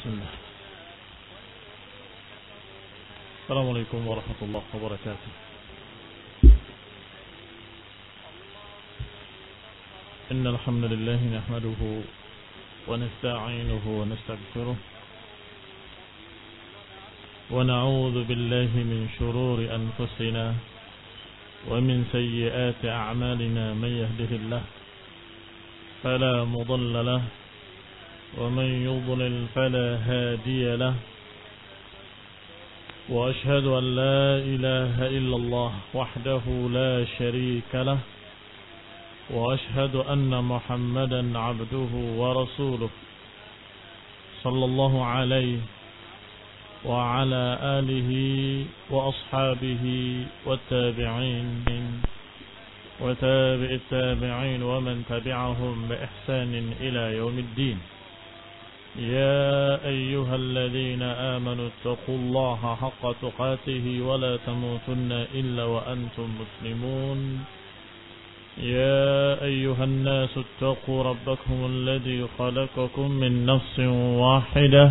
بسم الله. السلام عليكم ورحمة الله وبركاته. إن الحمد لله نحمده ونستعينه ونستغفره ونعوذ بالله من شرور أنفسنا ومن سيئات أعمالنا. من يهده الله فلا مضل له ومن يضلل فلا هادي له، وأشهد أن لا إله إلا الله وحده لا شريك له، وأشهد أن محمدا عبده ورسوله صلى الله عليه وعلى آله وأصحابه والتابعين وتابع التابعين ومن تبعهم بإحسان إلى يوم الدين. يا أيها الذين آمنوا اتقوا الله حق تقاته ولا تموتن إلا وأنتم مسلمون. يا أيها الناس اتقوا ربكم الذي خلقكم من نفس واحدة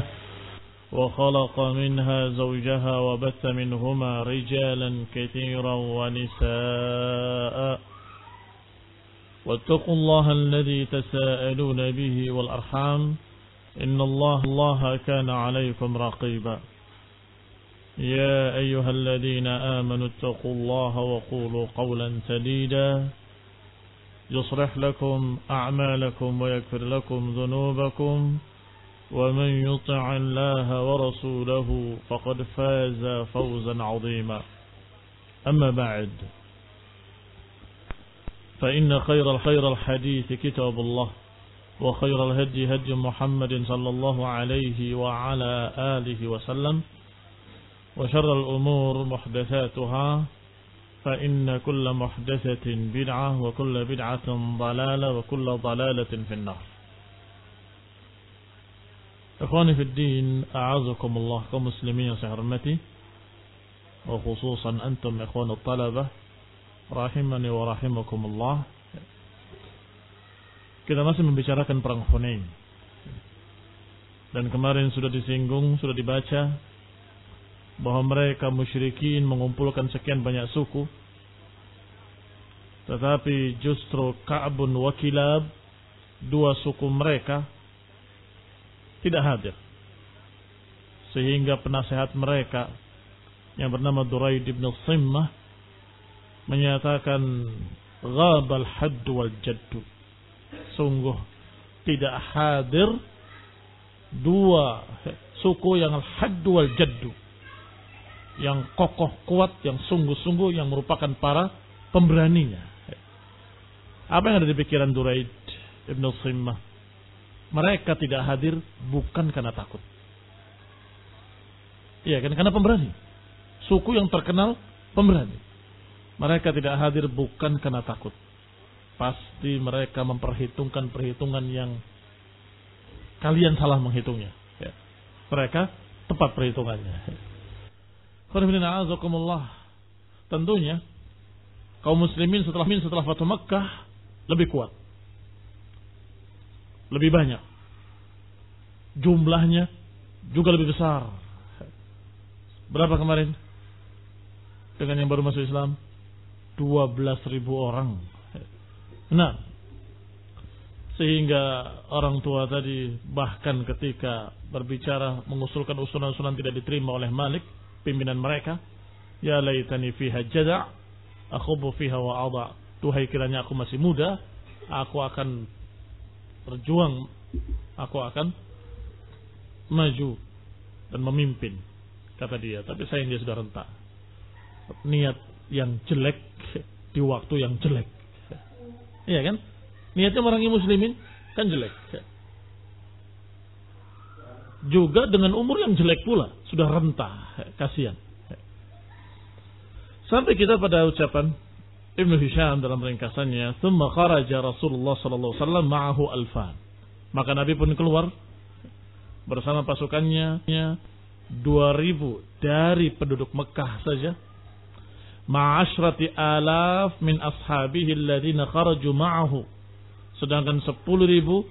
وخلق منها زوجها وبث منهما رجالا كثيرا ونساء، واتقوا الله الذي تساءلون به والأرحام إن الله كان عليكم رقيبا. يا أيها الذين آمنوا اتقوا الله وقولوا قولا سديدا يصلح لكم أعمالكم ويغفر لكم ذنوبكم، ومن يطع الله ورسوله فقد فاز فوزا عظيما. أما بعد، فإن خير الحديث كتاب الله، وخير الهدي هدي محمد صلى الله عليه وعلى آله وسلم، وشر الأمور محدثاتها، فإن كل محدثة بدعة وكل بدعة ضلالة وكل ضلالة في النار. Ikhwani fi din, a'azakumullah, kaum muslimin yang saya hormati, wa khususan antum ikhwanut talabah rahimani wa rahimakumullah. Kita masih membicarakan perang Hunain. Dan kemarin sudah disinggung, sudah dibaca bahwa mereka musyrikin mengumpulkan sekian banyak suku, tetapi justru Ka'bun wa Kilab, dua suku mereka tidak hadir, sehingga penasehat mereka yang bernama Duraid ibn Simmah menyatakan ghabal hadd wal jaddu, sungguh tidak hadir dua suku yang al-hadd wal jaddu, yang kokoh kuat, yang sungguh-sungguh, yang merupakan para pemberaninya. Apa yang ada di pikiran Duraid ibn Simmah? Mereka tidak hadir bukan karena takut. Iya kan, karena pemberani. Suku yang terkenal pemberani. Mereka tidak hadir bukan karena takut. Pasti mereka memperhitungkan perhitungan yang kalian salah menghitungnya. Ya. Mereka tepat perhitungannya. Tentunya kaum muslimin setelah Fatu Makkah lebih kuat, lebih banyak, jumlahnya juga lebih besar. Berapa kemarin dengan yang baru masuk Islam? 12.000 orang. Nah, sehingga orang tua tadi bahkan ketika berbicara mengusulkan usulan-usulan tidak diterima oleh Malik, pimpinan mereka, ya laitani fiha jada' akhubu fiha wa adha'. Tuhai kiranya aku masih muda, aku akan berjuang, aku akan maju dan memimpin, kata dia. Tapi sayang dia sudah renta. Niat yang jelek di waktu yang jelek. Iya kan? Niatnya merangi muslimin kan jelek. Juga dengan umur yang jelek pula, sudah renta, kasihan. Sampai kita pada ucapan Ibnu Hisham dalam ringkasannya, "Tsumma kharaja Rasulullah sallallahu alaihi wasallam ma'ahu alfan." Maka Nabi pun keluar bersama pasukannya 2.000 dari penduduk Mekah saja. Ma'asyrati alaf min ashabihi alladziina kharaju ma'ahu. Sedangkan 10.000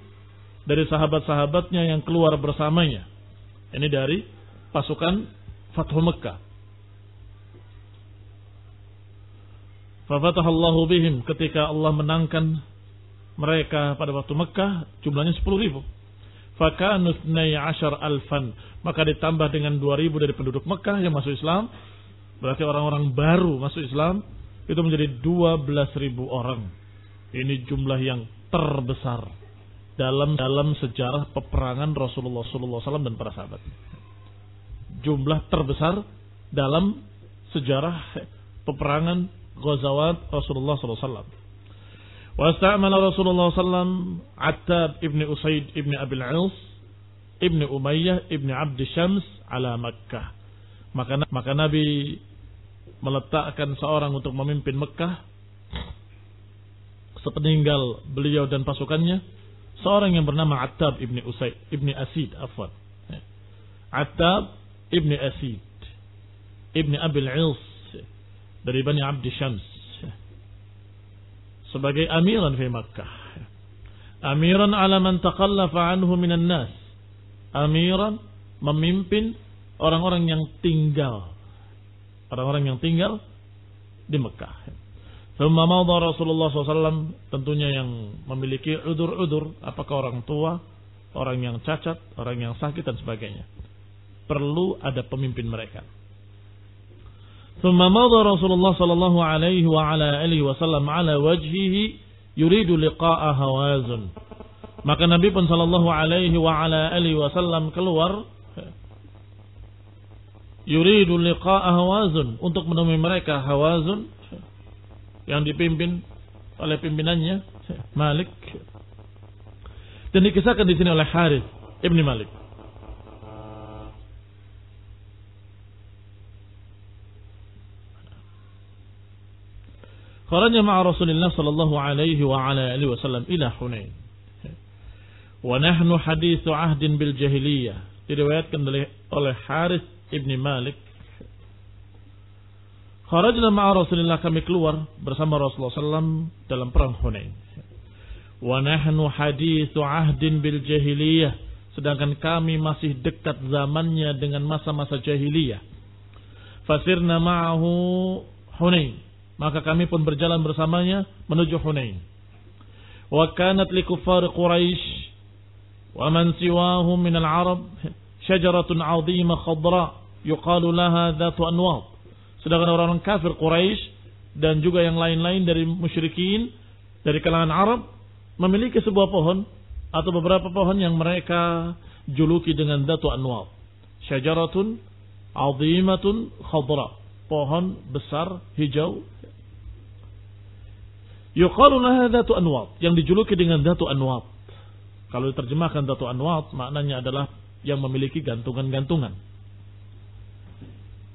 dari sahabat-sahabatnya yang keluar bersamanya. Ini dari pasukan Fathu Mekah. Fafatahallahu bihim, ketika Allah menangkan mereka pada waktu Mekah, jumlahnya 10.000. Fakanu 12.000, maka ditambah dengan 2.000 dari penduduk Mekah yang masuk Islam, berarti orang-orang baru masuk Islam itu menjadi 12.000 orang. Ini jumlah yang terbesar dalam sejarah peperangan Rasulullah SAW dan para sahabat. Jumlah terbesar dalam sejarah peperangan Ghazawat Rasulullah SAW. Wasta'mala Rasulullah SAW Attab ibn Usaid ibn Abil Als ibn Umayyah ibn Abd Syams ala Makkah. Maka Nabi meletakkan seorang untuk memimpin Mekah sepeninggal beliau dan pasukannya, seorang yang bernama Attab ibn Usaid ibn Asid afwan. Attab ibn Asid ibn Abil Als dari Bani Abd Syams sebagai amiran di Makkah. Amiran ala man taqallafa anhu minan nas. Amiran memimpin orang-orang yang tinggal. Orang-orang yang tinggal di Mekah. Thumma madha Rasulullah SAW, tentunya yang memiliki udur-udur, apakah orang tua, orang yang cacat, orang yang sakit dan sebagainya. Perlu ada pemimpin mereka. Thumma madha Rasulullah sallallahu alaihi wa ala alihi wasallam ala wajhihi yuridu liqa'a Hawazun. Maka Nabi pun sallallahu alaihi wa ala alihi wasallam keluar yuridu liqa'a Hawazun, untuk menemui mereka. Hawazun yang dipimpin oleh pimpinannya Malik, dan dikisahkan di sini oleh Harith ibn Malik. Kharaja ma'a Rasulillah sallallahu alaihi wa ala alihi wasallam ila Hunain. Wa nahnu haditsu ahdin bil jahiliyah. Diriwayatkan oleh Harith ibn Malik. Kharajna ma'a Rasulillah, kami keluar bersama Rasulullah sallam dalam perang Hunain. Wa nahnu haditsu ahdin bil jahiliyah, sedangkan kami masih dekat zamannya dengan masa-masa jahiliyah. Fasirna ma'ahu Hunain, maka kami pun berjalan bersamanya menuju Hunain. Wa kanat li kuffar Quraisy wa man siwahum min al-Arab syajaratun 'azimah khadra yuqalu laha dhatu anwad. Sedangkan orang-orang kafir Quraisy dan juga yang lain-lain dari musyrikin dari kalangan Arab memiliki sebuah pohon atau beberapa pohon yang mereka juluki dengan dhatu anwad. Syajaratun 'azimatun khadra, pohon besar hijau. Yuqalu laha dhatu anwad, yang dijuluki dengan dhatu anwad. Kalau diterjemahkan dhatu anwad, maknanya adalah yang memiliki gantungan-gantungan.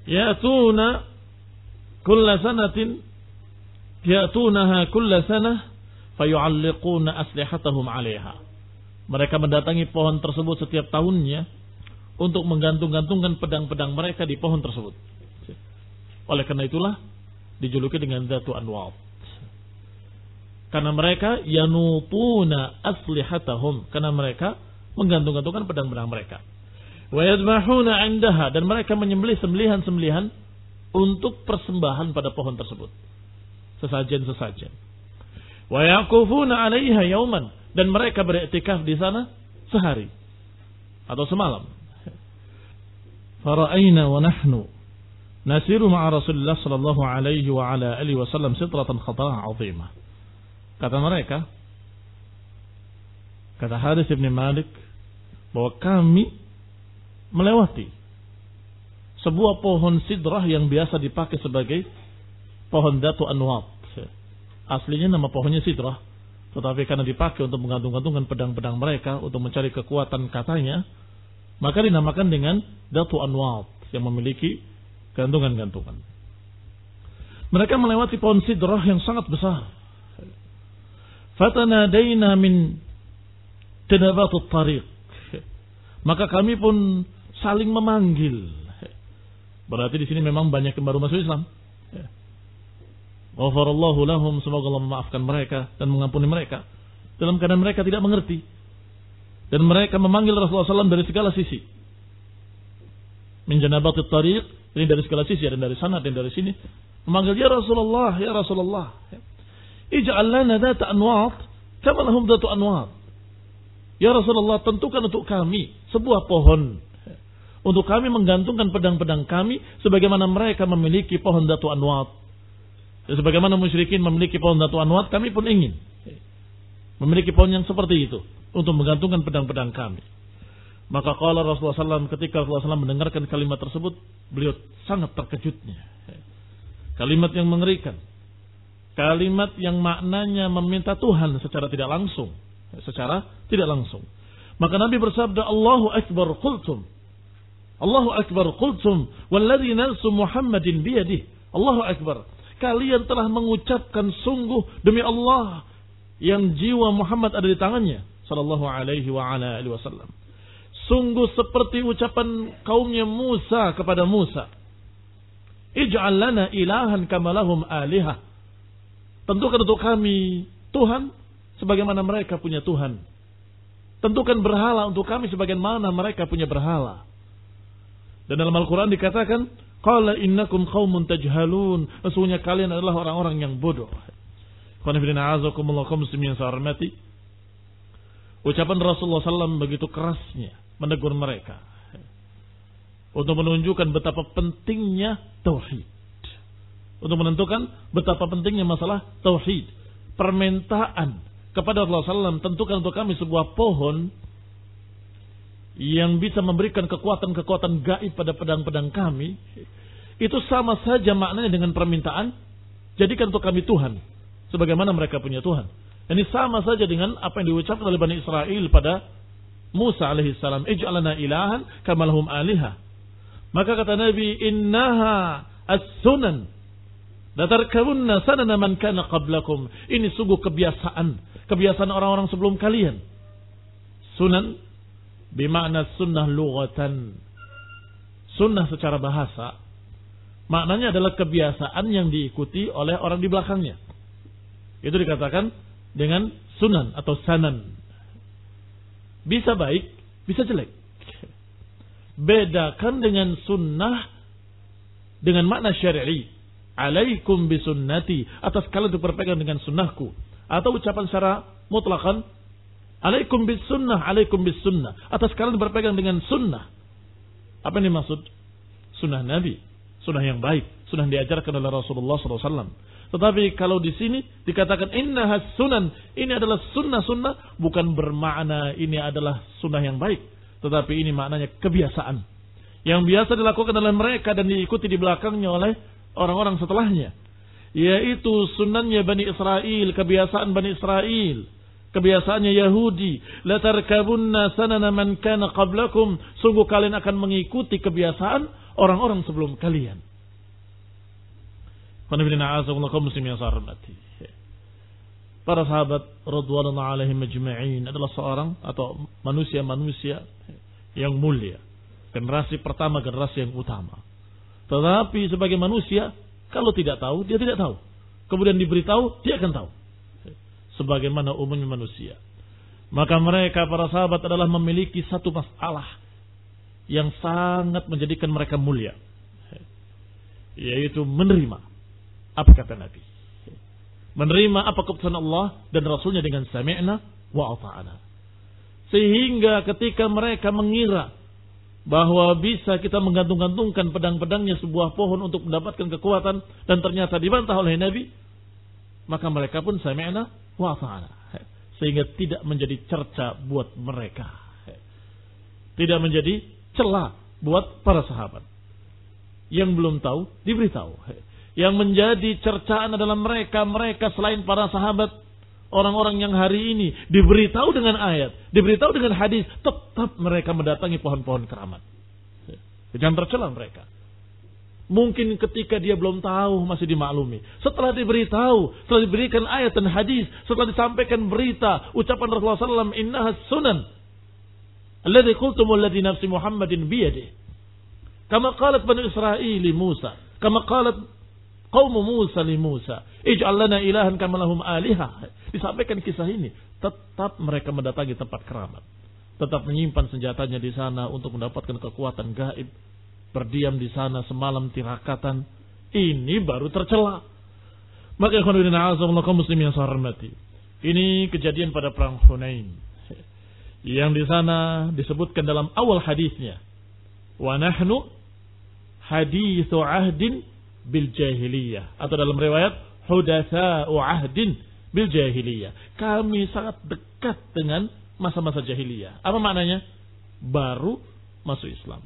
Ya'tuna kulla sanatin, ya'tunaha kulla sanah fayu'alliquna aslihatahum 'alaiha. Mereka mendatangi pohon tersebut setiap tahunnya untuk menggantung-gantungkan pedang-pedang mereka di pohon tersebut. Oleh karena itulah dijuluki dengan dhatu anwad. Karena mereka yanutuna aslihatahum, karena mereka menggantung-gantungkan pedang-pedang mereka. Wa yadbahuna 'indaha, dan mereka menyembelih sembelihan-sembelihan untuk persembahan pada pohon tersebut. Sesajen-sesajen. Wa yaqufuna 'alaiha yauman, dan mereka beriktikaf di sana sehari atau semalam. Fara'aina wa nahnu nasiru ma'a Rasulullah sallallahu alaihi wa ala alihi wasallam sitratan khatarah 'azimah. Kata mereka, kata Harith bin Malik, bahwa kami melewati sebuah pohon sidrah yang biasa dipakai sebagai pohon dhatu anwad. Aslinya nama pohonnya sidrah, tetapi karena dipakai untuk menggantung-gantungkan pedang-pedang mereka untuk mencari kekuatan katanya, maka dinamakan dengan dhatu anwad, yang memiliki gantungan-gantungan. Mereka melewati pohon sidrah yang sangat besar. Fatanadaina min tadabatut tariq, maka kami pun saling memanggil. Berarti di sini memang banyak yang baru masuk Islam. Ghafarallahu lahum, semoga Allah memaafkan mereka dan mengampuni mereka dalam keadaan mereka tidak mengerti. Dan mereka memanggil Rasulullah SAW dari segala sisi. min janabatit tariq, ini dari segala sisi, ada dari sana, dan dari sini, memanggil ya Rasulullah, ya Rasulullah. Ij'al lana dhata anwat kama lahum dhatu anwat. Ya Rasulullah, tentukan untuk kami sebuah pohon untuk kami menggantungkan pedang-pedang kami sebagaimana mereka memiliki pohon dhatu anwat. Sebagaimana musyrikin memiliki pohon dhatu anwat, kami pun ingin memiliki pohon yang seperti itu untuk menggantungkan pedang-pedang kami. Maka qala Rasulullah SAW, ketika Rasulullah SAW mendengarkan kalimat tersebut, beliau sangat terkejutnya. Kalimat yang mengerikan. Kalimat yang maknanya meminta Tuhan secara tidak langsung. Maka Nabi bersabda, Allahu Akbar qultum. Allahu Akbar qultum. Walladhi nafsu Muhammadin biyadih. Allahu Akbar. Kalian telah mengucapkan sungguh demi Allah yang jiwa Muhammad ada di tangannya. Sallallahu alaihi wa ala alihi wasallam. Sungguh seperti ucapan kaumnya Musa kepada Musa. Ij'al lana ilahan kama lahum alihah. Tentukan untuk kami Tuhan sebagaimana mereka punya Tuhan. Tentukan berhala untuk kami sebagaimana mereka punya berhala. Dan dalam Al-Quran dikatakan, qala innakum qaumun tajhalun. Sesungguhnya kalian adalah orang-orang yang bodoh. Ucapan Rasulullah SAW begitu kerasnya menegur mereka untuk menunjukkan betapa pentingnya tauhid, untuk menentukan betapa pentingnya masalah tauhid. Permintaan kepada Rasulullah SAW, tentukan untuk kami sebuah pohon yang bisa memberikan kekuatan-kekuatan gaib pada pedang-pedang kami, itu sama saja maknanya dengan permintaan jadikan untuk kami Tuhan sebagaimana mereka punya Tuhan. Ini sama saja dengan apa yang diucapkan oleh Bani Israel pada Musa alaihissalam, ij'alana ilahan kama lahum alihah. Maka kata Nabi, innaha as-sunan latarkabunna sanana man kana qablakum. Ini sungguh kebiasaan orang-orang sebelum kalian. Sunan bermakna sunnah lughatan. Sunnah secara bahasa maknanya adalah kebiasaan yang diikuti oleh orang di belakangnya. Itu dikatakan dengan sunan atau sanan. Bisa baik, bisa jelek. Bedakan dengan sunnah dengan makna syar'i. Alaikum bisunnati. Atas kalian itu berpegang dengan sunnahku. Atau ucapan secara mutlakan, alaikum bisunnah, alaikum bisunnah. Atas kalian berpegang dengan sunnah. Apa yang dimaksud? Sunnah Nabi. Sunnah yang baik. Sunnah yang diajarkan oleh Rasulullah SAW. Tetapi kalau di sini dikatakan innahas sunan, ini adalah sunnah-sunnah, bukan bermakna ini adalah sunnah yang baik, tetapi ini maknanya kebiasaan yang biasa dilakukan oleh mereka dan diikuti di belakangnya oleh orang-orang setelahnya, yaitu sunnahnya Bani Israel, kebiasaan Bani Israel, kebiasaannya Yahudi. La tarkabunna sanana man kana qablakum. Sungguh kalian akan mengikuti kebiasaan orang-orang sebelum kalian. Para sahabat radhiyallahu alaihim ajma'in adalah seorang atau manusia-manusia yang mulia, generasi pertama, generasi yang utama. Tetapi sebagai manusia, kalau tidak tahu, dia tidak tahu. Kemudian diberitahu, dia akan tahu. Sebagaimana umumnya manusia. Maka mereka para sahabat adalah memiliki satu masalah yang sangat menjadikan mereka mulia, yaitu menerima apa kata Nabi, menerima apa keputusan Allah dan Rasulnya dengan sami'na wa ata'na. Sehingga ketika mereka mengira bahwa bisa kita menggantung-gantungkan pedang-pedangnya sebuah pohon untuk mendapatkan kekuatan, dan ternyata dibantah oleh Nabi, maka mereka pun sami'na wa ata'na. Sehingga tidak menjadi cerca buat mereka, tidak menjadi celah buat para sahabat. Yang belum tahu diberitahu. Yang menjadi cercaan adalah mereka selain para sahabat, orang-orang yang hari ini diberitahu dengan ayat, diberitahu dengan hadis, tetap mereka mendatangi pohon-pohon keramat. Jangan tercela mereka. Mungkin ketika dia belum tahu masih dimaklumi. Setelah diberitahu, setelah diberikan ayat dan hadis, setelah disampaikan berita, ucapan Rasulullah SAW, innahas sunan alladhi qultumul ladhi nafsi Muhammadin biyadih. Kama qalat Bani Israel li Musa, kama qalat qaum Musa li Musa, ij'al lana ilahan kama lahum alihah. Disampaikan kisah ini, tetap mereka mendatangi tempat keramat, tetap menyimpan senjatanya di sana untuk mendapatkan kekuatan gaib, berdiam di sana semalam tirakatan. Ini baru tercela. Maka ikhwan fillah kaum muslimin yang saya hormati, ini kejadian pada perang Hunain. Yang di sana disebutkan dalam awal hadisnya, wa nahnu hadithu ahdin bil jahiliyah, atau dalam riwayat hudatsa'u ahdin bil jahiliyah. Kami sangat dekat dengan masa-masa jahiliyah. Apa maknanya? Baru masuk Islam.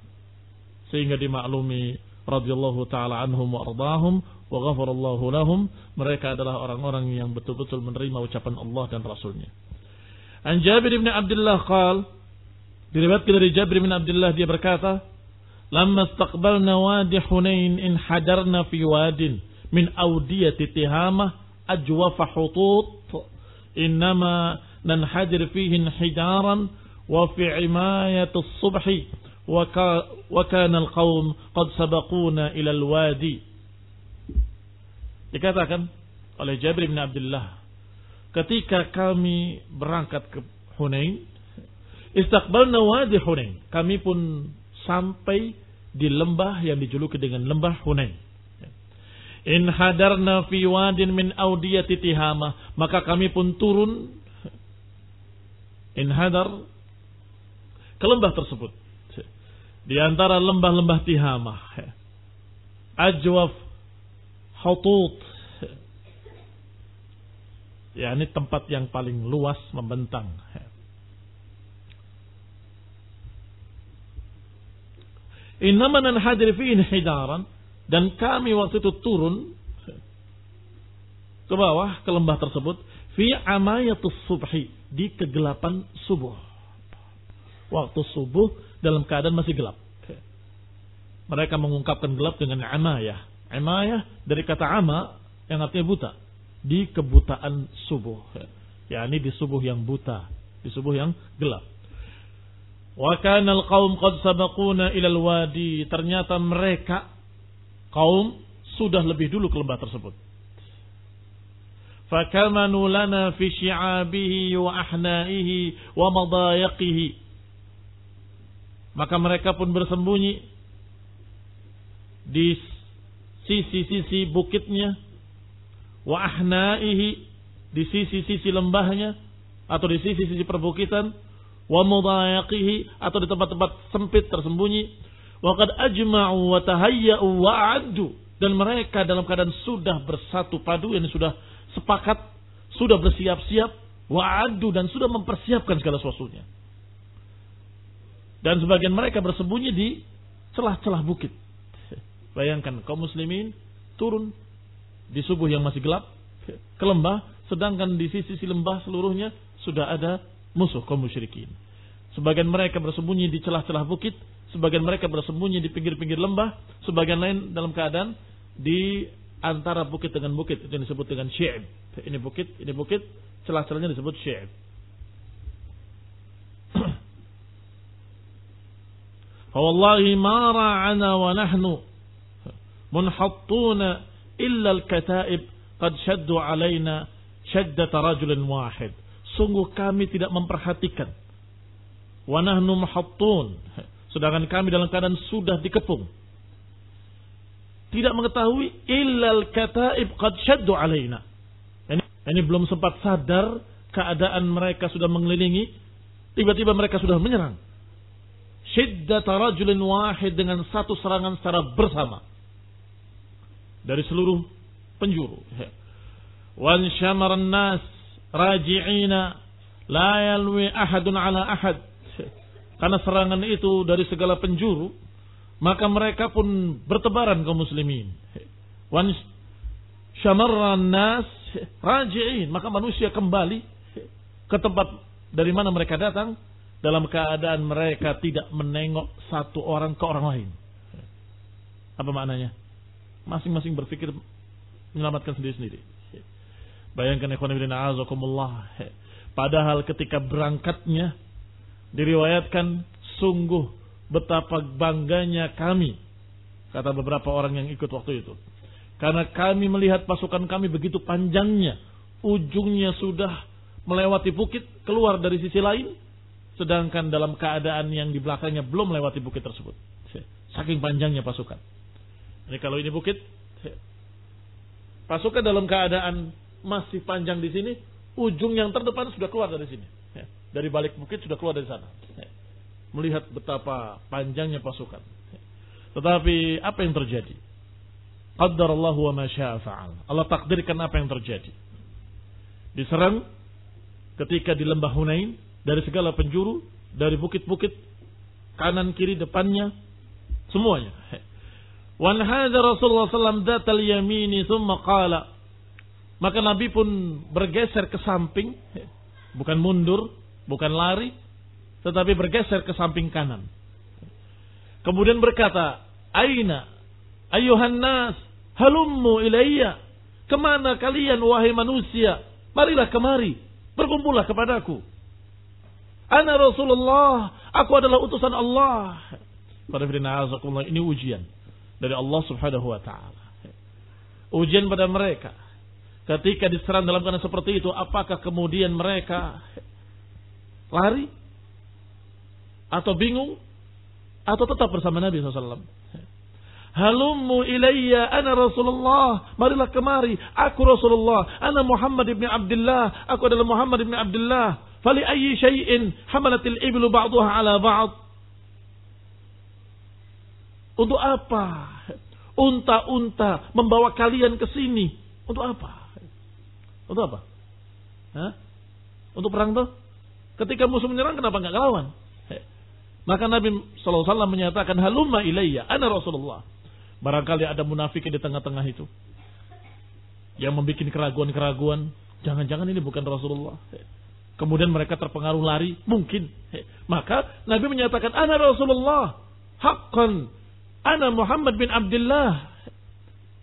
Sehingga dimaklumi radhiyallahu taala anhum wa ardahum wa ghafarallahu lahum, mereka adalah orang-orang yang betul-betul menerima ucapan Allah dan Rasulnya. An Jabir bin Abdullah qala, diriwayatkan dari Jabir bin Abdullah, dia berkata, lamma istaqbalna wadi Hunain in hadarna fi wadin min awdiyati Tihamah ajwafa hutut innama nanhadir fihi hijaran wa fi imayati as-subhi wa kana al-qaum qad sabaquna ila al-wadi. Dikatakan oleh Jabir bin Abdullah, ketika kami berangkat ke Hunain, istaqbalna wadi Hunain, kami pun sampai di lembah yang dijuluki dengan lembah Hunain. In hadarna fi wadin min awdiyati Tihamah, maka kami pun turun, in hadar, ke lembah tersebut, di antara lembah-lembah Tihamah. Ajwaf hutut, yakni tempat yang paling luas membentang. Innama nanhadir fihi hidaran, dan kami waktu itu turun ke bawah ke lembah tersebut fi amayatus subhi, di kegelapan subuh. Waktu subuh dalam keadaan masih gelap. Mereka mengungkapkan gelap dengan amayah. Amayah dari kata ama yang artinya buta. Di kebutaan subuh. yakni di subuh yang buta, di subuh yang gelap. Wa kana al-qaum qad sabaquna ila al-wadi, ternyata mereka kaum sudah lebih dulu ke lembah tersebut. Fakamanu lana fi syi'abihi wa ahnaihi wa madayaqihi, maka mereka pun bersembunyi di sisi-sisi bukitnya, wa ahnaihi, di sisi-sisi lembahnya atau di sisi-sisi perbukitan, wa madayaqihi, atau di tempat-tempat sempit tersembunyi. Wa qad ajma'u wa tahayya'u wa a'addu, dan mereka dalam keadaan sudah bersatu padu, yang sudah sepakat, sudah bersiap-siap, wa'adu, dan sudah mempersiapkan segala sesuatunya. Dan sebagian mereka bersembunyi di celah-celah bukit. Bayangkan kaum muslimin turun di subuh yang masih gelap ke lembah, sedangkan di sisi lembah seluruhnya sudah ada musuh kaum musyrikin. Sebagian mereka bersembunyi di celah-celah bukit, sebagian mereka bersembunyi di pinggir-pinggir lembah, sebagian lain dalam keadaan di antara bukit dengan bukit, itu yang disebut dengan syi'ib. Ini bukit, celah-celahnya disebut syi'ib. Fawallahi ma ra'ana wa nahnu munhattuna illa al-kata'ib qad shaddu alaina shaddata rajulin wahid. Sungguh kami tidak memperhatikan, wa nahnu muhattun, sedangkan kami dalam keadaan sudah dikepung, tidak mengetahui illal kataib qad syaddu alaina. Ini belum sempat sadar keadaan mereka sudah mengelilingi, tiba-tiba mereka sudah menyerang. Syiddat rajulin wahid, dengan satu serangan secara bersama dari seluruh penjuru. Wan syamaran nas raji'ina la yalwi ahadun ala ahad. Karena serangan itu dari segala penjuru, maka mereka pun bertebaran kaum muslimin. Wan syamarran nas raji'in, maka manusia kembali ke tempat dari mana mereka datang dalam keadaan mereka tidak menengok satu orang ke orang lain. Apa maknanya? Masing-masing berpikir menyelamatkan sendiri-sendiri. Bayangkan ikhwan fillah azakumullah. Padahal ketika berangkatnya diriwayatkan, sungguh betapa bangganya kami, kata beberapa orang yang ikut waktu itu, karena kami melihat pasukan kami begitu panjangnya, ujungnya sudah melewati bukit, keluar dari sisi lain, sedangkan dalam keadaan yang di belakangnya belum melewati bukit tersebut. Saking panjangnya pasukan. Jadi kalau ini bukit, pasukan dalam keadaan masih panjang di sini, ujung yang terdepan sudah keluar dari sini. Dari balik bukit sudah keluar dari sana. Melihat betapa panjangnya pasukan. Tetapi apa yang terjadi? Qaddarallahu wa ma syaa fa'al. Allah takdirkan apa yang terjadi. Diserang ketika di lembah Hunain dari segala penjuru, dari bukit-bukit, kanan kiri depannya, semuanya. Wan hadza Rasulullah sallallahu alaihi wasallam datal yamini thumma qala. Maka Nabi pun bergeser ke samping, bukan mundur, bukan lari, tetapi bergeser ke samping kanan. Kemudian berkata, "Aina ayyuhan nas, halummu ilayya." Kemana kalian wahai manusia? Marilah kemari, berkumpullah kepadaku. Ana Rasulullah, aku adalah utusan Allah. Pada ini ujian dari Allah Subhanahu wa taala. Ujian pada mereka. Ketika diserang dalam keadaan seperti itu, apakah kemudian mereka lari atau bingung atau tetap bersama Nabi SAW? Halummu ilayya ana Rasulullah, marilah kemari, aku Rasulullah, ana Muhammad ibn Abdullah, aku adalah Muhammad ibn Abdullah. Fali ayyi syai'in hamalatil iblu ba'daha ala ba'd. Untuk apa unta-unta membawa kalian ke sini? Untuk apa? Untuk apa? Hah? Untuk perang tuh? Ketika musuh menyerang kenapa enggak lawan? Maka Nabi SAW menyatakan, halumma ilayya ana Rasulullah. Barangkali ada munafik di tengah-tengah itu yang membuat keraguan-keraguan. Jangan-jangan ini bukan Rasulullah. Kemudian mereka terpengaruh lari. Mungkin. Maka Nabi menyatakan, ana Rasulullah. Haqqan. Ana Muhammad bin Abdullah.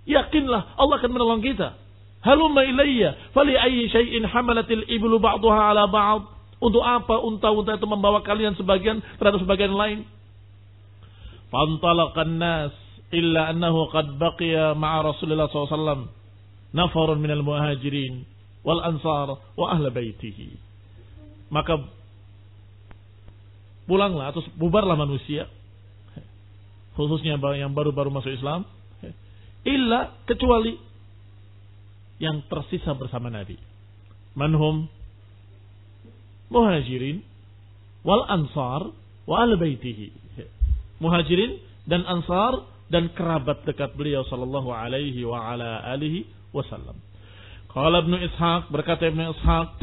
Yakinlah Allah akan menolong kita. Halumma ilayya. Fali ayyi syai'in hamalatil iblu ba'daha ala ba'd. Untuk apa unta-unta itu membawa kalian sebagian terhadap sebagian lain? Fantalaqan nas illa annahu qad baqiya ma'a Rasulillah SAW nafarun minal muhajirin wal ansar wa ahli baitihi. Maka pulanglah atau bubarlah manusia, khususnya yang baru-baru masuk Islam, illa kecuali yang tersisa bersama Nabi. Manhum muhajirin wal ansar wa ahli baitihi. Muhajirin dan ansar dan kerabat dekat beliau sallallahu alaihi wa ala alihi wasallam. Qala Ibnu Ishaq, berkata Ibnu Ishaq,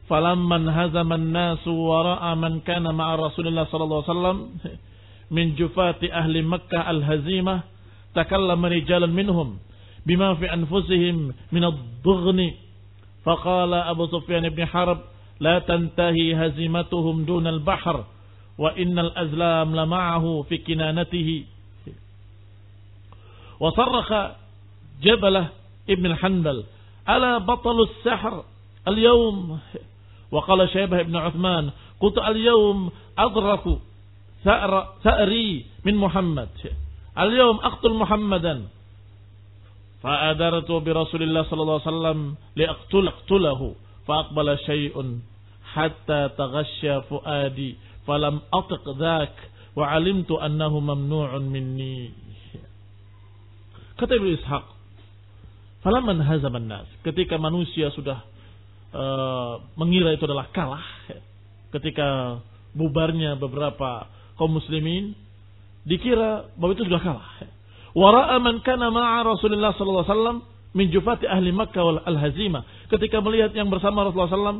falamman hazaman nasu wa ra'a man kana ma'a Rasulillah sallallahu alaihi wasallam min jufati ahli Makkah al-hazimah takallama rijalan minhum bima fi anfusihim min ad-dughni faqala Abu Sufyan ibn Harb la tantahi hazimatuhum dun al-bahr wa innal azlam la ma'ahu fi kinanatihi wa sarraha Jabalah ibn Hanbal ala batalus sahr al-yawm. وقال شيبة ابن عثمان قلت اليوم أغرق ثأري من محمد اليوم أقتل محمدا فأدرت برسول الله صلى الله عليه وسلم لأقتله فأقبل شيء حتى تغشى فؤادي فلم أطق ذاك وعلمت أنه ممنوع مني. Kata Ibnu Ishaq, falamman hazaman nas, ketika manusia sudah mengira itu adalah kalah, ketika bubarnya beberapa kaum muslimin, dikira bahwa itu sudah kalah. Wara'a man kana ma'a Rasulullah sallallahu alaihi wasallam min jufati ahli Makkah wal al-hazimah, ketika melihat yang bersama Rasulullah SAW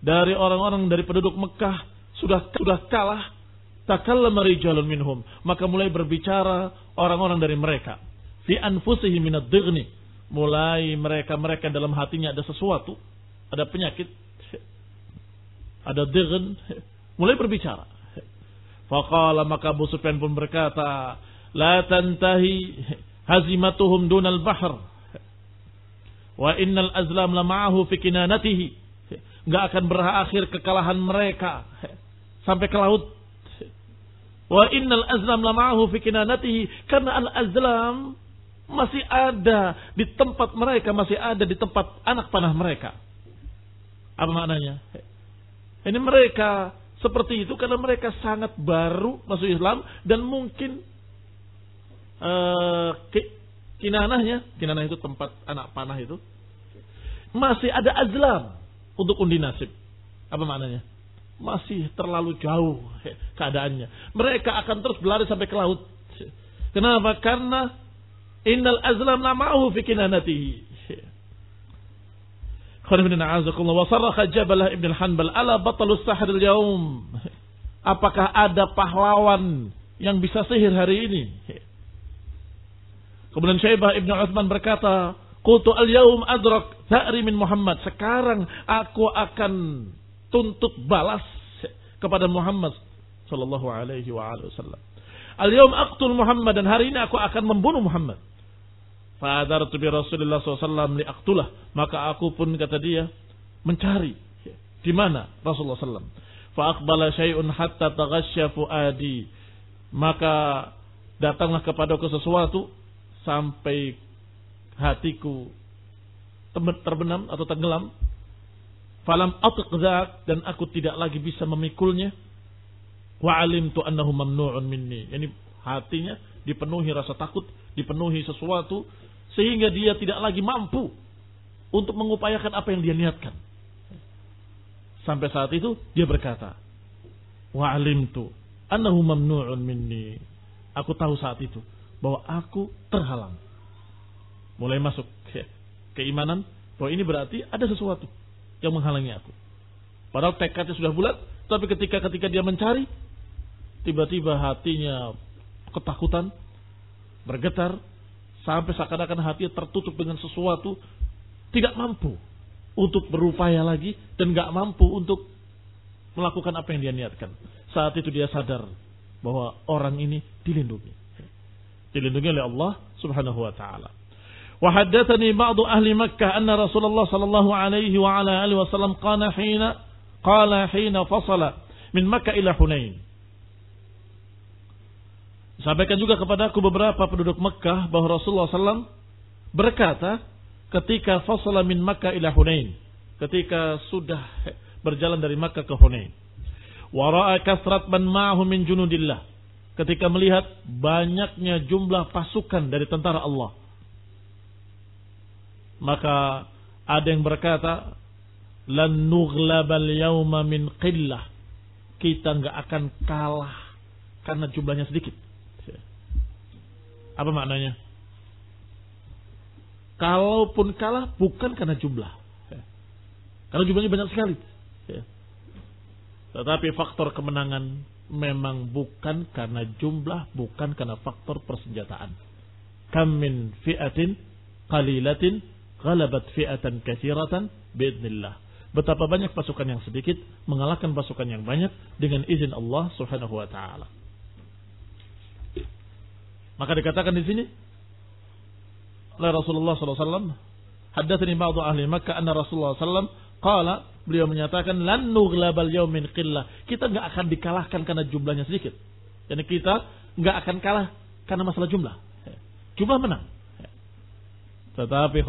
dari orang-orang dari penduduk Mekah sudah kalah, takallama rijalun minhum, maka mulai berbicara orang-orang dari mereka fi anfusihim min ad-dighni, mulai mereka dalam hatinya ada sesuatu, ada penyakit, ada dighn, mulai berbicara. Faqala, maka Abu Sufyan pun berkata, la tantahi hazimatuhum dunal bahr wa innal azlam la ma'ahu fi kinanatihi. Enggak akan berakhir kekalahan mereka sampai ke laut. Wa innal azlam la ma'ahu fi kinanatihi, karena al-azlam masih ada di tempat mereka, masih ada di tempat anak panah mereka. Apa maknanya? Ini mereka seperti itu karena mereka sangat baru masuk Islam dan mungkin kinanah itu tempat anak panah itu masih ada azlam untuk undi nasib. Apa maknanya? Masih terlalu jauh keadaannya. Mereka akan terus berlari sampai ke laut. Kenapa? Karena innal azlam la ma'ahu fi kinanatihi. Wa sarraha Jabalah ibn al-Hanbal ala batalus sahar al-yawm. Apakah ada pahlawan yang bisa sihir hari ini? Kemudian Syaibah ibn Uthman berkata, qultu al-yawm adrak tha'ri min Muhammad. Sekarang aku akan tuntut balas kepada Muhammad sallallahu alaihi wasallam. Al-yawm aqtul Muhammad, dan hari ini aku akan membunuh Muhammad. Fa'adartu bi Rasulillah SAW liaqtulah. Maka aku pun, kata dia, mencari di mana Rasulullah SAW. Fa'aqbala syai'un hatta taghashya fuadi. Maka datanglah kepadaku sesuatu sampai hatiku terbenam atau tenggelam. Falam atqdzak, dan aku tidak lagi bisa memikulnya. Wa alimtu annahu mamnu'un minni. Yani hatinya dipenuhi rasa takut, dipenuhi sesuatu sehingga dia tidak lagi mampu untuk mengupayakan apa yang dia niatkan. Sampai saat itu dia berkata, wa alimtu annahu mamnu'un minni. Aku tahu saat itu bahwa aku terhalang. Mulai masuk keimanan bahwa ini berarti ada sesuatu yang menghalangi aku. Padahal tekadnya sudah bulat, tapi ketika dia mencari, tiba-tiba hatinya ketakutan, bergetar, sampai seakan-akan hatinya tertutup dengan sesuatu, tidak mampu untuk berupaya lagi, dan gak mampu untuk melakukan apa yang dia niatkan. Saat itu dia sadar bahwa orang ini dilindungi oleh Allah subhanahu wa ta'ala. Wa haddatsani ba'du ahli Makkah anna Rasulullah sallallahu alaihi wa ala alihi wasallam qala hina fasala min Makkah ila Hunain. Sampaikan juga kepadaku beberapa penduduk Mekah bahwa Rasulullah SAW berkata ketika fasala min Makkah ila Hunain, ketika sudah berjalan dari Makkah ke Hunain. Wa ra'a kasrat man ma'ahu min junudillah, ketika melihat banyaknya jumlah pasukan dari tentara Allah. Maka ada yang berkata, lan nughlabal yawma min qillah, kita enggak akan kalah karena jumlahnya sedikit. Apa maknanya? Kalaupun kalah bukan karena jumlah, karena jumlahnya banyak sekali. Tetapi faktor kemenangan memang bukan karena jumlah, bukan karena faktor persenjataan. Kam min fi'atin qalilatin ghalabat fi'atan katsiratan biidznillah. Betapa banyak pasukan yang sedikit mengalahkan pasukan yang banyak dengan izin Allah Subhanahu wa taala. Maka dikatakan di sini oleh Rasulullah SAW, haddatsani ba'du ahli Makkah anna Rasulullah SAW qala, beliau menyatakan lan nughlabal yawm min qillah, kita enggak akan dikalahkan karena jumlahnya sedikit. Yani kita enggak akan kalah karena masalah jumlah. Jumlah menang. Tetapi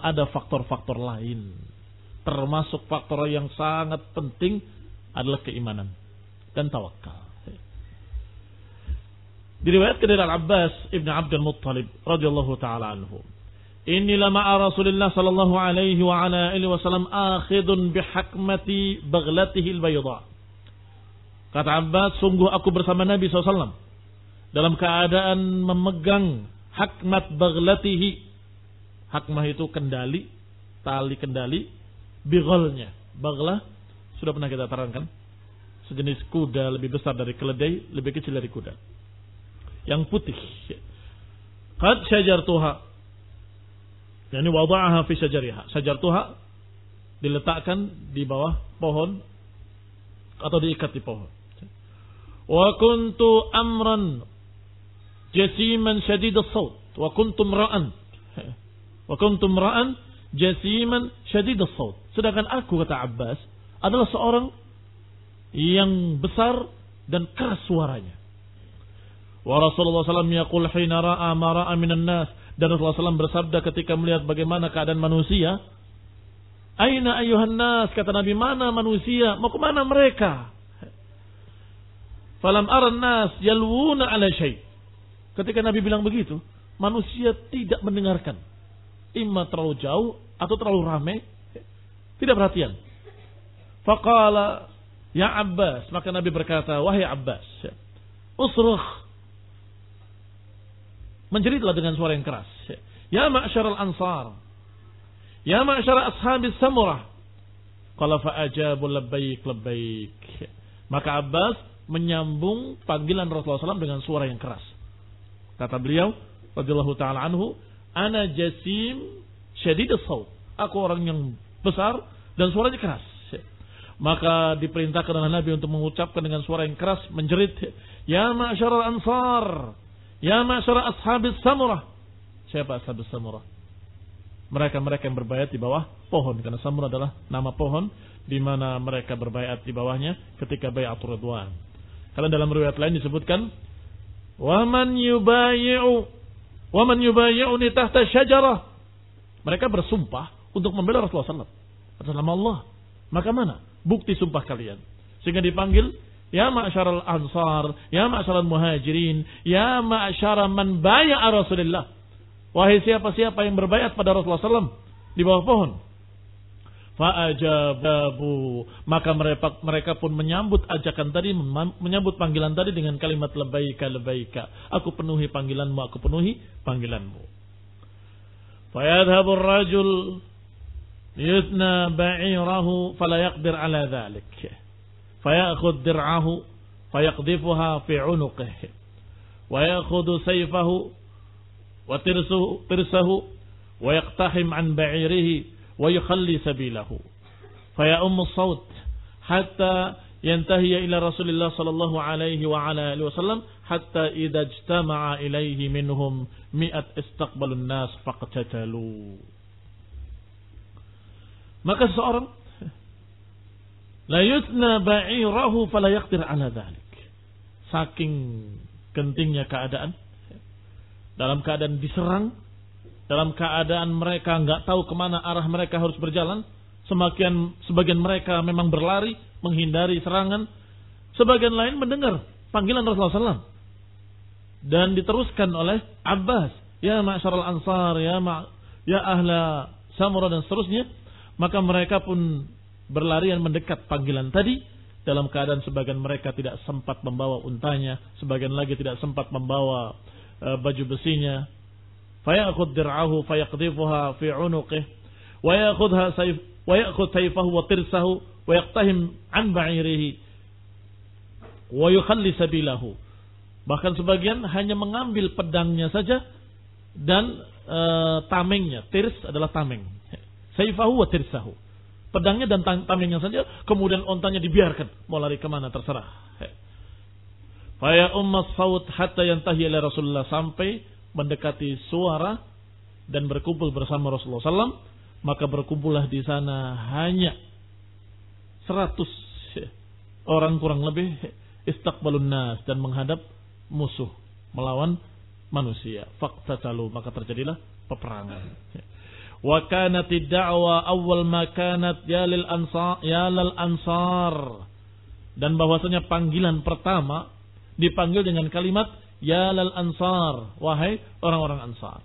ada faktor-faktor lain. Termasuk faktor yang sangat penting adalah keimanan dan tawakal. Diriwayatkan dari Al-Abbas ibn Abdul Muttalib radhiyallahu taala anhu, inni lama Rasulullah sallallahu alaihi wa ala alihi wasallam akhidun bihakmati baghlatihi albayda. Kata Abbas, sungguh aku bersama Nabi SAW dalam keadaan memegang hakmat baghlatihi. Hakmah itu kendali, tali kendali, bighalnya. Baghlah sudah pernah kita terangkan, sejenis kuda lebih besar dari keledai, lebih kecil dari kuda, yang putih. Qad syajartuha, yani wada'aha fi syajariha. Syajartuha diletakkan di bawah pohon atau diikat di pohon. Wa kuntu amran jasiman syadid as-saut wa kuntum ra'an. Wa kuntum ra'an jasiman syadid as-saut. Sedangkan aku, kata Abbas, adalah seorang yang besar dan keras suaranya. Wa Rasulullah SAW yaqul hina ra'a ma ra'a minan nas, dan Rasulullah SAW bersabda ketika melihat bagaimana keadaan manusia, aina ayyuhan nas, kata Nabi, mana manusia, mau kemana mereka? Falam aran nas yalwuna ala syai. Ketika Nabi bilang begitu, manusia tidak mendengarkan. Imma terlalu jauh atau terlalu ramai, tidak perhatian. Faqala ya Abbas, maka Nabi berkata, wahai Abbas, usrukh, menjeritlah dengan suara yang keras. Ya ma'syaral ansar, ya ma'syara ashabis samurah. Qala fa'ajabu labbaik labbaik. Maka Abbas menyambung panggilan Rasulullah SAW dengan suara yang keras. Kata beliau radhiyallahu taala anhu, ana jasim syadidus saut. Aku orang yang besar dan suaranya keras. Maka diperintahkan oleh Nabi untuk mengucapkan dengan suara yang keras, menjerit, ya ma'syaral ansar, ya ma'syara ashabis samurah. Siapa ashabis samurah? Mereka-mereka yang berbaiat di bawah pohon, karena samurah adalah nama pohon di mana mereka berbaiat di bawahnya ketika bai'atul ridwan. Karena dalam riwayat lain disebutkan, wa man yubayyi'uni tahta syajarah. Mereka bersumpah untuk membela Rasulullah SAW atas nama Allah. Maka mana bukti sumpah kalian? Sehingga dipanggil, ya ma'syaral ansar, ya ma'syaral muhajirin, ya ma'syara man bai'a Rasulullah. Wahai siapa-siapa yang berbaiat pada Rasulullah SAW di bawah pohon. Fa'ajabu, maka mereka pun menyambut ajakan tadi, menyambut panggilan tadi dengan kalimat labbaika labbaika. Aku penuhi panggilanmu, aku penuhi panggilanmu. Fayadhabur rajul yutna ba'irahu fala yaqdir ala dhalik. Fayakhudh dir'ahu fayaqdhifuha fi 'unuqihi. Wa yakhudhu sayfahu wa tirsahu wa yaqtahim an ba'irihi wa yukhalli sabilahu. Faya'ummu as-sawt hatta yantahi ila Rasulillah sallallahu alaihi wa ala alihi wasallam hatta idza ijtama'a ilaihi minhum mi'at istaqbalun nas faqtatalu. Maka seorang la yutna ba'irahu fala yaqdir ala dhalik. Saking gentingnya keadaan, dalam keadaan diserang, dalam keadaan mereka enggak tahu kemana arah mereka harus berjalan, sebagian mereka memang berlari menghindari serangan, sebagian lain mendengar panggilan Rasulullah SAW dan diteruskan oleh Abbas, ya ma'syaral ansar, ya ahla samurah dan seterusnya. Maka mereka pun berlarian mendekat panggilan tadi, dalam keadaan sebagian mereka tidak sempat membawa untanya, sebagian lagi tidak sempat membawa baju besinya. Fayakhudh dir'ahu fayaqdhifuha fi 'unuqihi wa ya'khudh sayfahu wa tirsahu wa yaqtahim an ba'irihi wa yukhalli sabilahu. Bahkan sebagian hanya mengambil pedangnya saja dan tamengnya. Tirs adalah tameng. Sayfahu wa tirsahu. Pedangnya dan tamengnya saja, kemudian ontanya dibiarkan mau lari kemana terserah. Faya ummas saut hatta yantahi ila Rasulullah, sampai mendekati suara dan berkumpul bersama Rasulullah SAW. Maka berkumpullah di sana hanya 100 orang kurang lebih, istaqbalun nas, dan menghadap musuh, melawan manusia. Faqtatalu, maka terjadilah peperangan. Wa kanatid da'wa awwal ma kanat ya lil ansar, dan bahwasanya panggilan pertama dipanggil dengan kalimat ya lal ansar, wahai orang-orang ansar.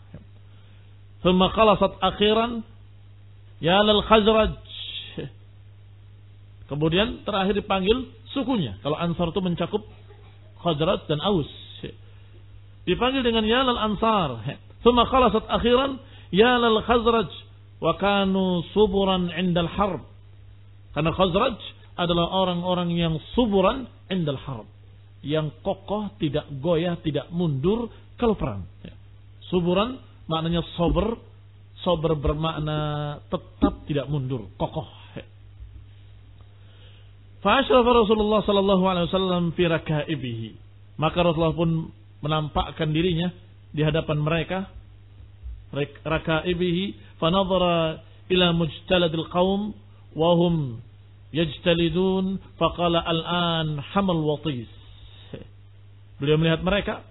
Thumma qalasat akhiran ya lal khazraj. Kemudian terakhir dipanggil sukunya. Kalau ansar itu mencakup khazraj dan aus. Dipanggil dengan ya lal ansar. Thumma qalasat akhiran ya lal khazraj wa kanu suburan indal harb. Karena khazraj adalah orang-orang yang suburan indal harb, yang kokoh, tidak goyah, tidak mundur kalau perang. Suburan maknanya sober. Sober bermakna tetap tidak mundur, kokoh. Fa'asyrafa Rasulullah sallallahu alaihi wasallam fi rakaibihi. Maka Rasulullah pun menampakkan dirinya di hadapan mereka. Rakaibihi, fanadhara ila mujtaladil qaum wa hum yajtalidun, faqala al-an hamal watis. Beliau melihat mereka,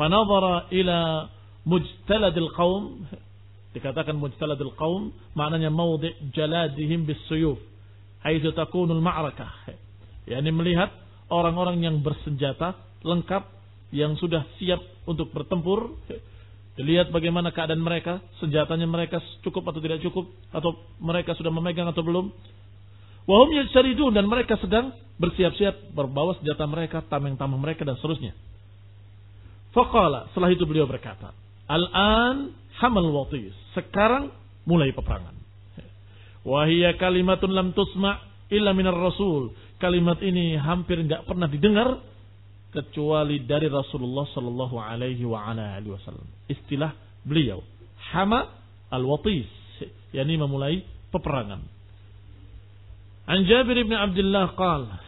fanadhara ila mujtaladil qaum. Dikatakan mujtaladil qaum maknanya maudhi' jaladihim bis-suyuf, haitsu takunul ma'rakah. Yani melihat orang-orang yang bersenjata lengkap, yang sudah siap untuk bertempur. Dilihat bagaimana keadaan mereka, senjatanya mereka cukup atau tidak cukup, atau mereka sudah memegang atau belum. Wahum yajtaridun, dan mereka sedang bersiap-siap berbawa senjata mereka, tameng-tameng mereka dan seterusnya. Faqala, setelah itu beliau berkata, Al-an hamal watis, sekarang mulai peperangan. Wahiyya kalimatun lam tusma' illa minar rasul. Kalimat ini hampir enggak pernah didengar kecuali dari Rasulullah sallallahu alaihi wa ala alihi wasallam. Istilah beliau hama al-watis, yakni memulai peperangan. An Jabir bin Abdullah qala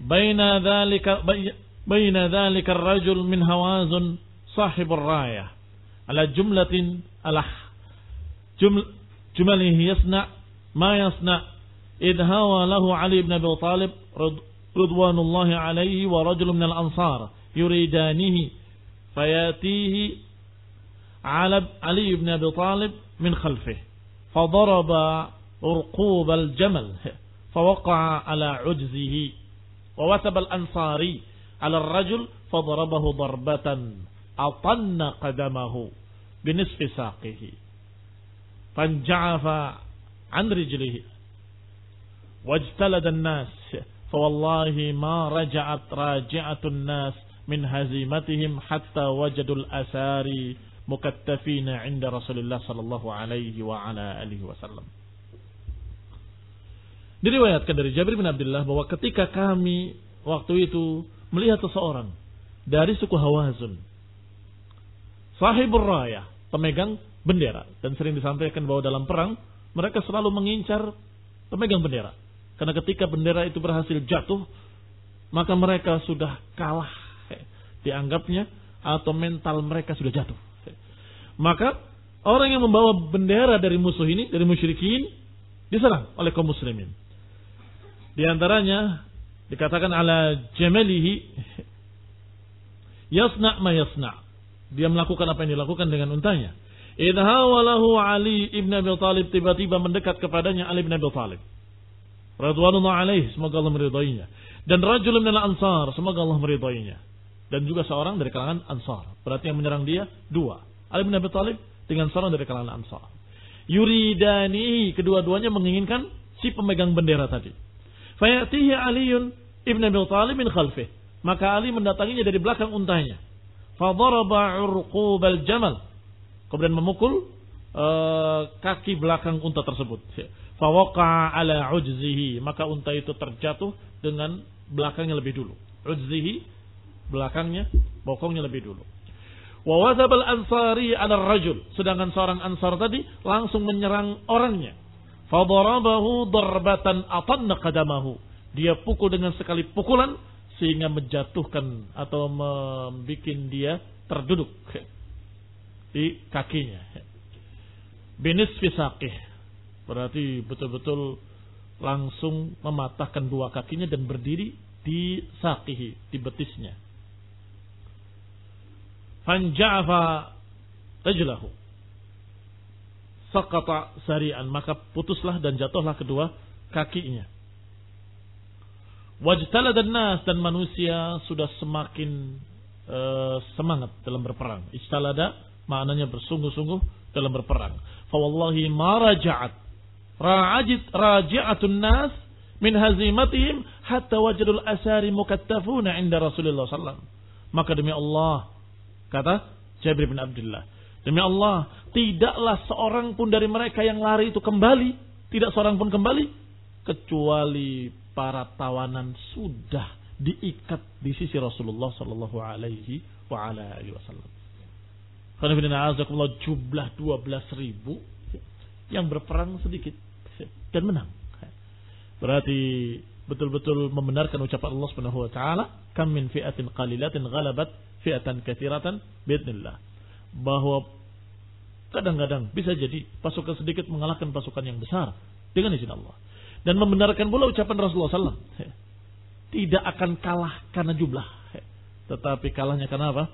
baina dhalika ar-rajul min Hawazin sahib ar-rayah ala jumlatin ala jumalihi yasna ma yasna idh hawa lahu Ali ibn Abi Talib ridwanullahi alaihi wa rajulun minal ansar yuridanihi fayatihi Ali ibn Abi Talib min khalfih fadaraba urqub al-jamal fawaqa'a ala ujzihi wa wasaba al-ansari ala ar-rajul fadarabahu darbatan atanna qadamahu binisfi saqihi fanja'afa an rijlihi wajtalada an-nas فوالله ما رجعت راجعة الناس من هزيمتهم حتى وجدوا الأساري مكتفين عند رسول الله صلى الله عليه وعلى آله وسلم. Diriwayatkan dari Jabir bin Abdullah bahwa ketika kami waktu itu melihat seseorang dari suku Hawazin, sahibur rayah, pemegang bendera, dan sering disampaikan bahwa dalam perang mereka selalu mengincar pemegang bendera. Karena ketika bendera itu berhasil jatuh, maka mereka sudah kalah, dianggapnya, atau mental mereka sudah jatuh. Maka orang yang membawa bendera dari musuh ini, dari musyrikin, diserang oleh kaum muslimin. Di antaranya dikatakan ala jamalihi yasna ma yasna. Dia melakukan apa yang dilakukan dengan untanya. Idha walahu Ali ibn Abi Talib, tiba-tiba mendekat kepadanya Ali ibn Abi Talib radhiyallahu alaihi, semoga Allah meridainya, dan rajul minal ansar, semoga Allah meridainya, dan juga seorang dari kalangan ansar. Berarti yang menyerang dia dua, Ali bin Abi Thalib dengan seorang dari kalangan ansar. Yuridani, kedua-duanya menginginkan si pemegang bendera tadi. Fayatihi Aliun ibn Abi Thalib min khalfih, maka Ali mendatanginya dari belakang untanya. Fadaraba urqubal jamal, kemudian memukul kaki belakang unta tersebut. Fawaqa'a ala ujzihi, maka unta itu terjatuh dengan belakangnya lebih dulu. Ujzihi, belakangnya, bokongnya lebih dulu. Wa wasabal ansari ala rajul, sedangkan seorang ansar tadi langsung menyerang orangnya. Fadarabahu darbatan atanna qadamahu, dia pukul dengan sekali pukulan sehingga menjatuhkan atau membuat dia terduduk di kakinya. Binisfi saqih, berarti betul-betul langsung mematahkan dua kakinya dan berdiri di saqihi, di betisnya. Fanja'afa rajlahu, saqata sari'an, maka putuslah dan jatuhlah kedua kakinya. Wajtaladan nas, dan manusia sudah semakin semangat dalam berperang. Ijtalada maknanya bersungguh-sungguh dalam berperang. Fa wallahi ma raja'at raji'atun nas min hazimatihim hatta wajadul asari mukattafuna inda Rasulullah sallallahu. Maka demi Allah, kata Jabir bin Abdullah, demi Allah, tidaklah seorang pun dari mereka yang lari itu kembali, tidak seorang pun kembali kecuali para tawanan sudah diikat di sisi Rasulullah sallallahu alaihi wa ala alihi wasallam. Karena jumlah 12.000 yang berperang sedikit dan menang. Berarti betul-betul membenarkan ucapan Allah Subhanahu wa taala, kam min fi'atin qalilatin ghalabat fi'atan katsiratan biidznillah, bahwa kadang-kadang bisa jadi pasukan sedikit mengalahkan pasukan yang besar dengan izin Allah. Dan membenarkan pula ucapan Rasulullah sallallahu alaihi wasallam, tidak akan kalah karena jumlah, tetapi kalahnya karena apa?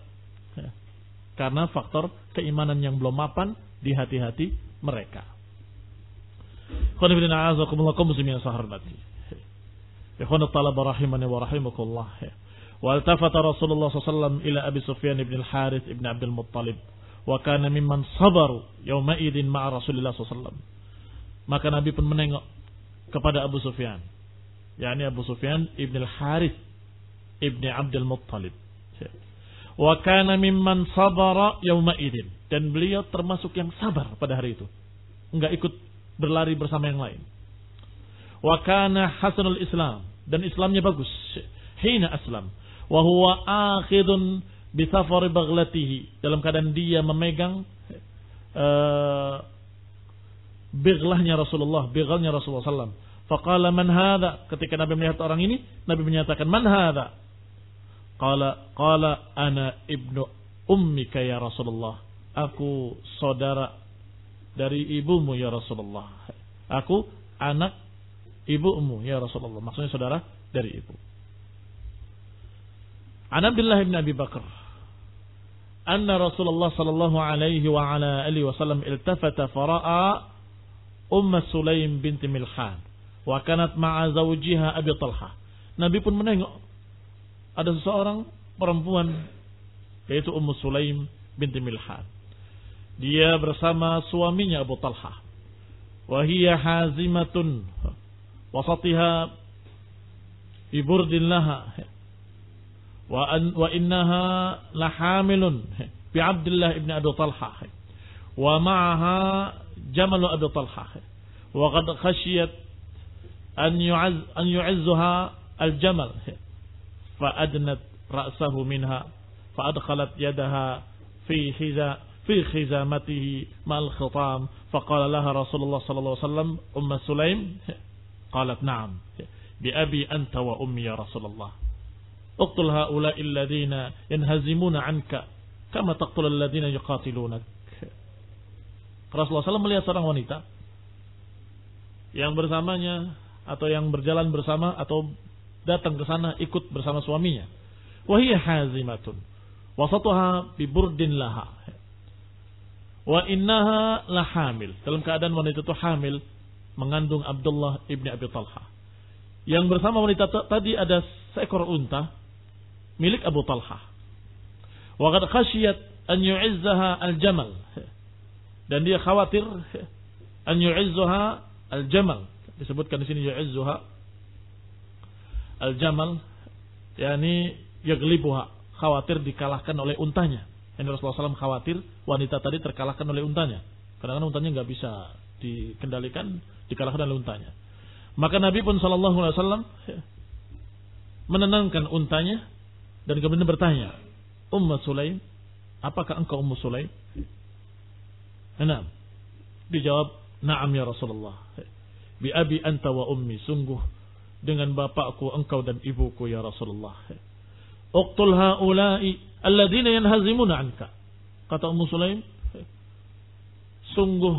Karena faktor keimanan yang belum mapan di hati-hati mereka. Ikhwan talaba rahimani wa rahimakumullah. Wa altafata Rasulullah SAW ila Abi Sufyan ibn al-Harith ibn Abdul Muttalib. Wa kana mimman sabaru yawma idin ma'a Rasulullah SAW. Maka Nabi pun menengok kepada Abu Sufyan. yakni Abu Sufyan ibn al-Harith ibn Abdul Muttalib. Wa kana mimman sabara yawma idin, dan beliau termasuk yang sabar pada hari itu, enggak ikut berlari bersama yang lain. Wa kana hasanul Islam, dan Islamnya bagus. Hina aslam wa huwa akhidun bi safar baghlatihi, dalam keadaan dia memegang bighlahnya Rasulullah, bighlahnya Rasulullah sallallahu alaihi wasallam. Faqala man hadha, ketika Nabi melihat orang ini, Nabi menyatakan man hadha. Qala ana ibnu ummika ya Rasulullah, aku saudara dari ibumu ya Rasulullah. Aku anak ibumu ya Rasulullah, maksudnya saudara dari ibu. An Abdullah bin Abi Bakar anna Rasulullah sallallahu alaihi wa ala alihi wasallam iltafata fara'a Sulaim binti Milhan wa kanat ma'a zawjiha Abi Talha. Nabi pun menengok ada seseorang perempuan, yaitu Sulaim binti Milhan. Dia bersama suaminya Abu Talha. Wa hiya hazimatun wasatiha bi burdin laha wa innaha lahamilun bi Abdullah ibn Abi Talha wa ma'aha jamal Abi Talha wa qad khashiyat an yu'azzaha al-jamal fa adnat ra'sahu minha fa adkhalat yadaha fi khizamatihi ma'al khitam fa qala laha Rasulullah sallallahu alaihi wasallam Sulaim qalat na'am bi abi anta wa ummi ya Rasulullah uqtul haula'i alladhina yanhazimuna 'anka kama taqtul alladhina yuqatilunak. Rasulullah SAW melihat seorang wanita yang bersamanya atau yang berjalan bersama atau datang ke sana ikut bersama suaminya. Wa hiya hazimatun wasatuha bi burdin laha wa innaha lahamil, dalam keadaan wanita itu hamil, mengandung Abdullah ibni Abi Talha. Yang bersama wanita tadi ada seekor unta milik Abu Talha. Wa qad khashiyat an yu'izzaha al-jamal, dan dia khawatir an yu'izzaha al-jamal, disebutkan di sini yu'izzaha al-jamal, yakni yaglibuha, khawatir dikalahkan oleh untanya. Yang Rasulullah SAW khawatir wanita tadi terkalahkan oleh untanya, karena untanya nggak bisa dikendalikan, dikalahkan oleh untanya. Maka Nabi pun sallallahu alaihi wasallam menenangkan untanya dan kemudian bertanya, Sulaim, apakah engkau Sulaim? Naam. Dijawab, na'am ya Rasulullah. Bi abi anta wa ummi, sungguh dengan bapakku engkau dan ibuku ya Rasulullah. Uqtul haula'i alladhina yanhazimuna anka. Kata Sulaim, sungguh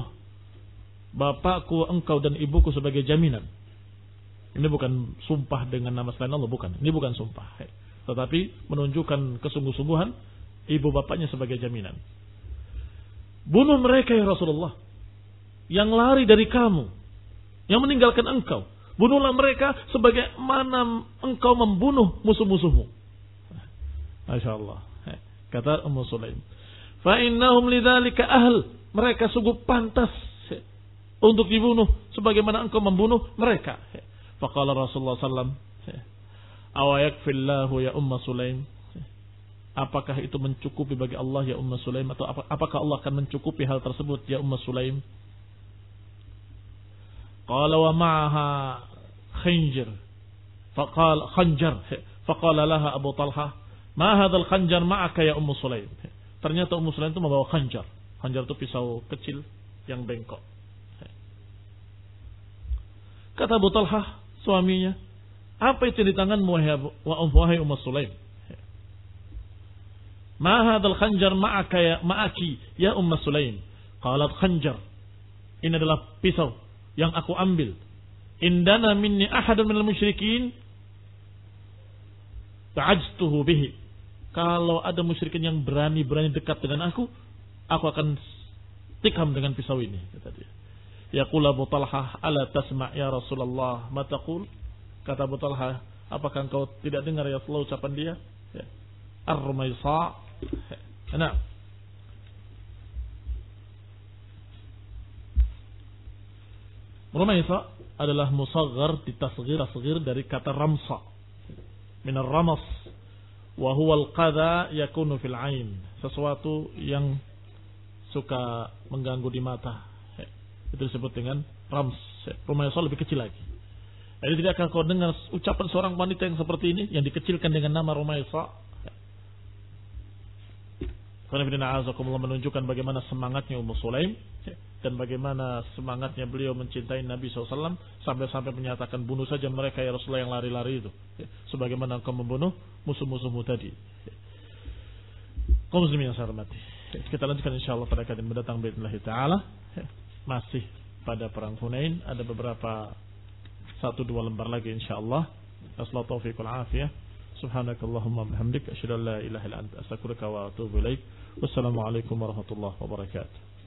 bapakku, engkau dan ibuku sebagai jaminan. Ini bukan sumpah dengan nama selain Allah, bukan. Ini bukan sumpah. Tetapi menunjukkan kesungguh-sungguhan ibu bapaknya sebagai jaminan. Bunuh mereka ya Rasulullah, yang lari dari kamu, yang meninggalkan engkau. Bunuhlah mereka sebagaimana engkau membunuh musuh-musuhmu. Masya Allah. Kata Sulaim, fa innahum lidzalika ahl, mereka sungguh pantas untuk dibunuh sebagaimana engkau membunuh mereka. Faqala Rasulullah sallallahu alaihi wasallam, awa yakfillahu ya Sulaim, apakah itu mencukupi bagi Allah ya Sulaim, atau apakah Allah akan mencukupi hal tersebut ya Sulaim? Qala wa ma'aha khanjar, faqala laha Abu Talha, ma hadzal khanjar ma'aka ya Sulaim. Ternyata Sulaim itu membawa khanjar. Khanjar itu pisau kecil yang bengkok. Kata Abu Talha, suaminya, apa itu di tanganmu wahai Sulaim? Ma hadzal khanjar ma'aki ya Sulaim. Qalat khanjar, ini adalah pisau yang aku ambil. Indana minni ahadun minal musyrikin ta'ajtuhu bihi. Kalau ada musyrikin yang berani dekat dengan aku akan tikam dengan pisau ini, kata dia. Yaqul Abu Talha, ala tasma' ya Rasulullah ma taqul? Kata Abu Talha, apakah engkau tidak dengar ya Rasulullah ucapan dia? Ya. Ar-Rumaisa. Nah. Rumaisa adalah musaghar ditasghir dari kata ramsa. Min ar-ramas wa huwa al-qadha yakunu fil 'ain. Sesuatu yang suka mengganggu di mata. Itu disebut dengan rams. Rumaisa lebih kecil lagi. Jadi tidakkah kau dengar ucapan seorang wanita yang seperti ini yang dikecilkan dengan nama Rumaisa? Karena menunjukkan bagaimana semangatnya Ummu Sulaim dan bagaimana semangatnya beliau mencintai Nabi SAW sampai-sampai menyatakan bunuh saja mereka ya Rasulullah yang lari-lari itu, sebagaimana engkau membunuh musuh-musuhmu tadi. Kaum muslimin yang saya hormati, kita lanjutkan insyaallah pada kajian mendatang باذنillah taala. Masih pada perang Hunain, ada beberapa 1-2 lembar lagi insyaallah. Assalamualaikum taufiq wal afiyah. Subhanakallahumma bihamdik asyhadu an la ilaha illa anta astaghfiruka wa atubu ilaik. Wassalamualaikum warahmatullahi wabarakatuh.